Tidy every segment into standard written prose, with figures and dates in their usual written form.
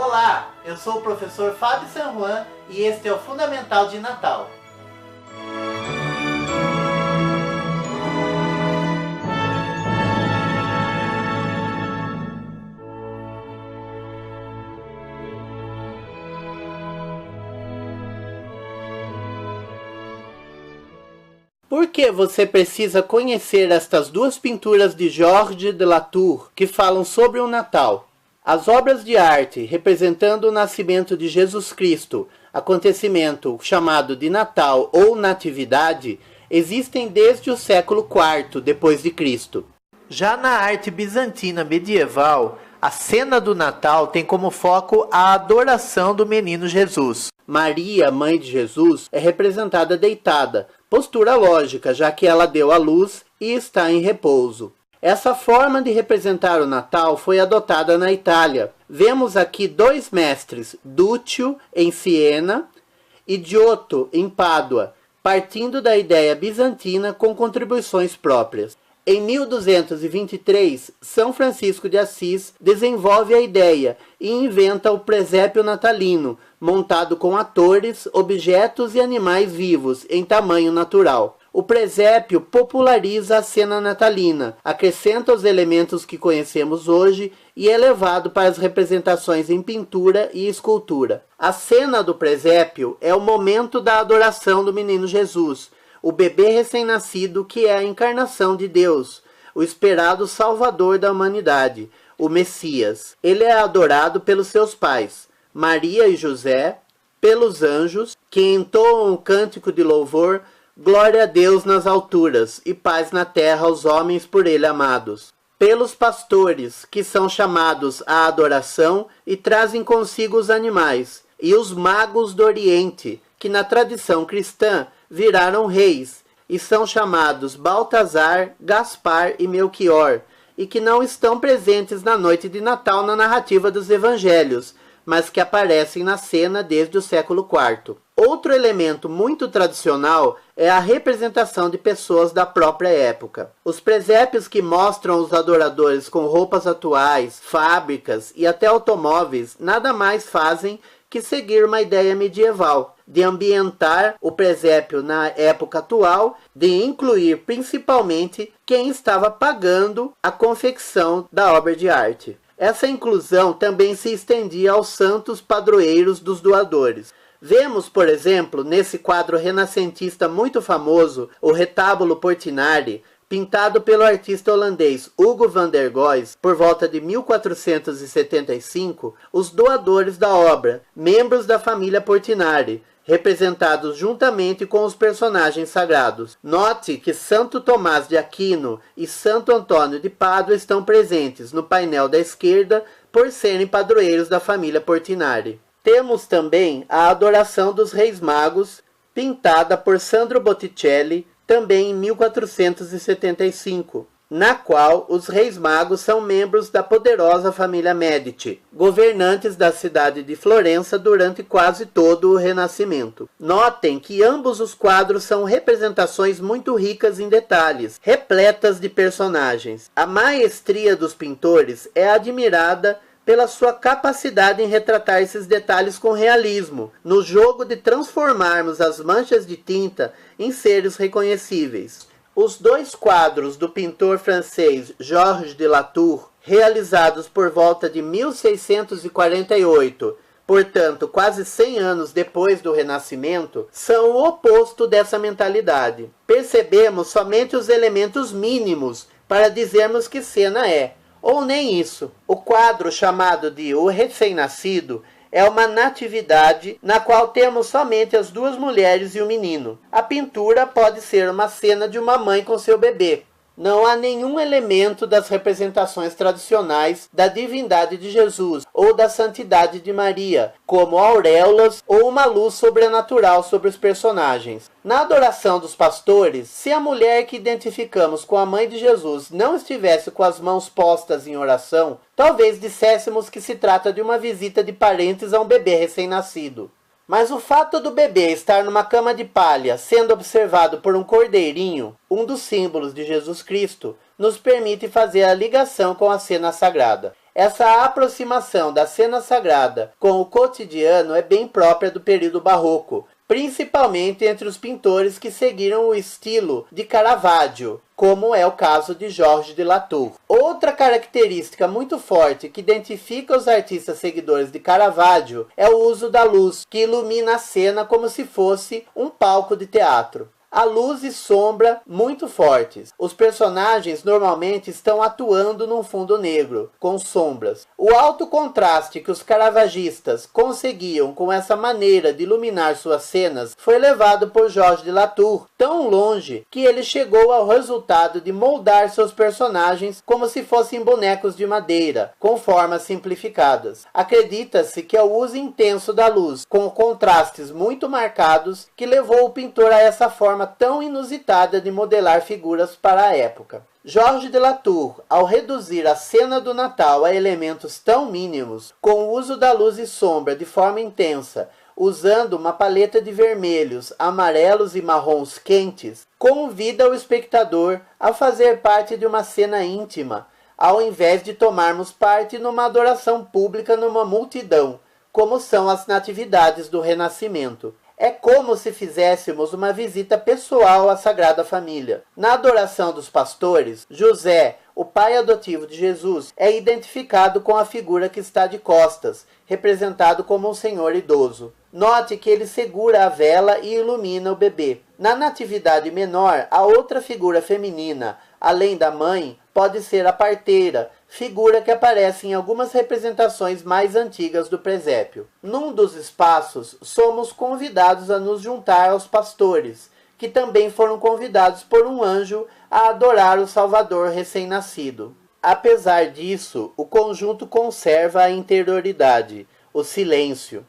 Olá, eu sou o professor Fábio San Juan e este é o Fundamental de Natal. Por que você precisa conhecer estas duas pinturas de Georges de Latour que falam sobre o Natal? As obras de arte representando o nascimento de Jesus Cristo, acontecimento chamado de Natal ou Natividade, existem desde o século IV depois de Cristo. Já na arte bizantina medieval, a cena do Natal tem como foco a adoração do menino Jesus. Maria, mãe de Jesus, é representada deitada, postura lógica, já que ela deu à luz e está em repouso. Essa forma de representar o Natal foi adotada na Itália. Vemos aqui dois mestres, Duccio em Siena e Giotto em Pádua, partindo da ideia bizantina com contribuições próprias. Em 1223, São Francisco de Assis desenvolve a ideia e inventa o presépio natalino, montado com atores, objetos e animais vivos em tamanho natural. O presépio populariza a cena natalina, acrescenta os elementos que conhecemos hoje e é levado para as representações em pintura e escultura. A cena do presépio é o momento da adoração do menino Jesus, o bebê recém-nascido que é a encarnação de Deus, o esperado Salvador da humanidade, o Messias. Ele é adorado pelos seus pais, Maria e José, pelos anjos, que entoam o cântico de louvor, glória a Deus nas alturas e paz na terra aos homens por ele amados. Pelos pastores, que são chamados à adoração e trazem consigo os animais. E os magos do Oriente, que na tradição cristã viraram reis e são chamados Baltazar, Gaspar e Melquior, e que não estão presentes na noite de Natal na narrativa dos evangelhos, mas que aparecem na cena desde o século IV. Outro elemento muito tradicional é a representação de pessoas da própria época. Os presépios que mostram os adoradores com roupas atuais, fábricas e até automóveis nada mais fazem que seguir uma ideia medieval, de ambientar o presépio na época atual, de incluir principalmente quem estava pagando a confecção da obra de arte. Essa inclusão também se estendia aos santos padroeiros dos doadores. Vemos, por exemplo, nesse quadro renascentista muito famoso, o retábulo Portinari, pintado pelo artista holandês Hugo van der Goes por volta de 1475, os doadores da obra, membros da família Portinari, representados juntamente com os personagens sagrados. Note que Santo Tomás de Aquino e Santo Antônio de Pádua estão presentes no painel da esquerda por serem padroeiros da família Portinari. Temos também a adoração dos Reis Magos, pintada por Sandro Botticelli, também em 1475, na qual os Reis Magos são membros da poderosa família Médici, governantes da cidade de Florença durante quase todo o Renascimento. Notem que ambos os quadros são representações muito ricas em detalhes, repletas de personagens. A maestria dos pintores é admirada pela sua capacidade em retratar esses detalhes com realismo, no jogo de transformarmos as manchas de tinta em seres reconhecíveis. Os dois quadros do pintor francês Georges de Latour, realizados por volta de 1648, portanto quase 100 anos depois do Renascimento, são o oposto dessa mentalidade. Percebemos somente os elementos mínimos para dizermos que cena é, ou nem isso. O quadro chamado de O Recém-Nascido é uma natividade na qual temos somente as duas mulheres e o menino. A pintura pode ser uma cena de uma mãe com seu bebê. Não há nenhum elemento das representações tradicionais da divindade de Jesus ou da santidade de Maria, como auréolas ou uma luz sobrenatural sobre os personagens. Na adoração dos pastores, se a mulher que identificamos com a mãe de Jesus não estivesse com as mãos postas em oração, talvez disséssemos que se trata de uma visita de parentes a um bebê recém-nascido. Mas o fato do bebê estar numa cama de palha, sendo observado por um cordeirinho, um dos símbolos de Jesus Cristo, nos permite fazer a ligação com a cena sagrada. Essa aproximação da cena sagrada com o cotidiano é bem própria do período barroco, principalmente entre os pintores que seguiram o estilo de Caravaggio, como é o caso de Georges de Latour. Outra característica muito forte que identifica os artistas seguidores de Caravaggio é o uso da luz, que ilumina a cena como se fosse um palco de teatro. A luz e sombra muito fortes. Os personagens normalmente estão atuando num fundo negro, com sombras. O alto contraste que os caravagistas conseguiam com essa maneira de iluminar suas cenas foi levado por Georges de Latour tão longe que ele chegou ao resultado de moldar seus personagens como se fossem bonecos de madeira, com formas simplificadas. Acredita-se que é o uso intenso da luz, com contrastes muito marcados, que levou o pintor a essa forma tão inusitada de modelar figuras para a época. Georges de Latour, ao reduzir a cena do Natal a elementos tão mínimos, com o uso da luz e sombra de forma intensa, usando uma paleta de vermelhos, amarelos e marrons quentes, convida o espectador a fazer parte de uma cena íntima, ao invés de tomarmos parte numa adoração pública numa multidão, como são as natividades do Renascimento. É como se fizéssemos uma visita pessoal à Sagrada Família. Na adoração dos pastores, José, o pai adotivo de Jesus, é identificado com a figura que está de costas, representado como um senhor idoso. Note que ele segura a vela e ilumina o bebê. Na Natividade Menor, a outra figura feminina, além da mãe, pode ser a parteira, figura que aparece em algumas representações mais antigas do presépio. Num dos espaços, somos convidados a nos juntar aos pastores, que também foram convidados por um anjo a adorar o Salvador recém-nascido. Apesar disso, o conjunto conserva a interioridade, o silêncio.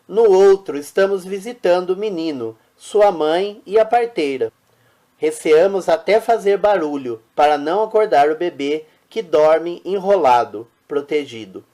No outro, estamos visitando o menino, sua mãe e a parteira. Receamos até fazer barulho, para não acordar o bebê, que dorme enrolado, protegido.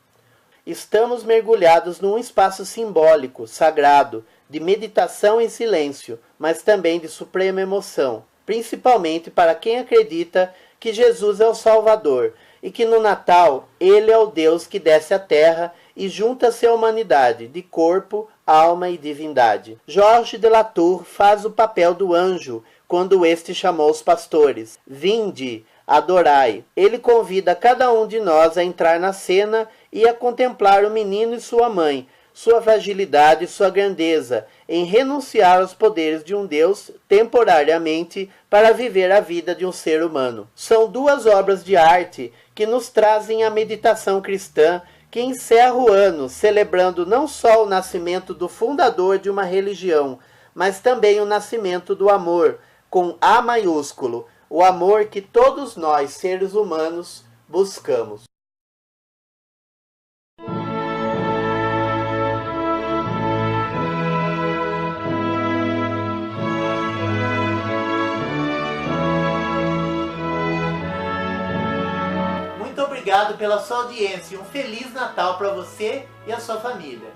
Estamos mergulhados num espaço simbólico, sagrado, de meditação e silêncio, mas também de suprema emoção, principalmente para quem acredita que Jesus é o Salvador e que no Natal ele é o Deus que desce à terra e junta-se à humanidade de corpo, alma e divindade. Georges de Latour faz o papel do anjo quando este chamou os pastores. Vinde, adorai. Ele convida cada um de nós a entrar na cena e a contemplar o menino e sua mãe, sua fragilidade e sua grandeza, em renunciar aos poderes de um Deus temporariamente para viver a vida de um ser humano. São duas obras de arte que nos trazem a meditação cristã, que encerra o ano celebrando não só o nascimento do fundador de uma religião, mas também o nascimento do amor, com A maiúsculo, o amor que todos nós, seres humanos, buscamos. Muito obrigado pela sua audiência e um Feliz Natal para você e a sua família.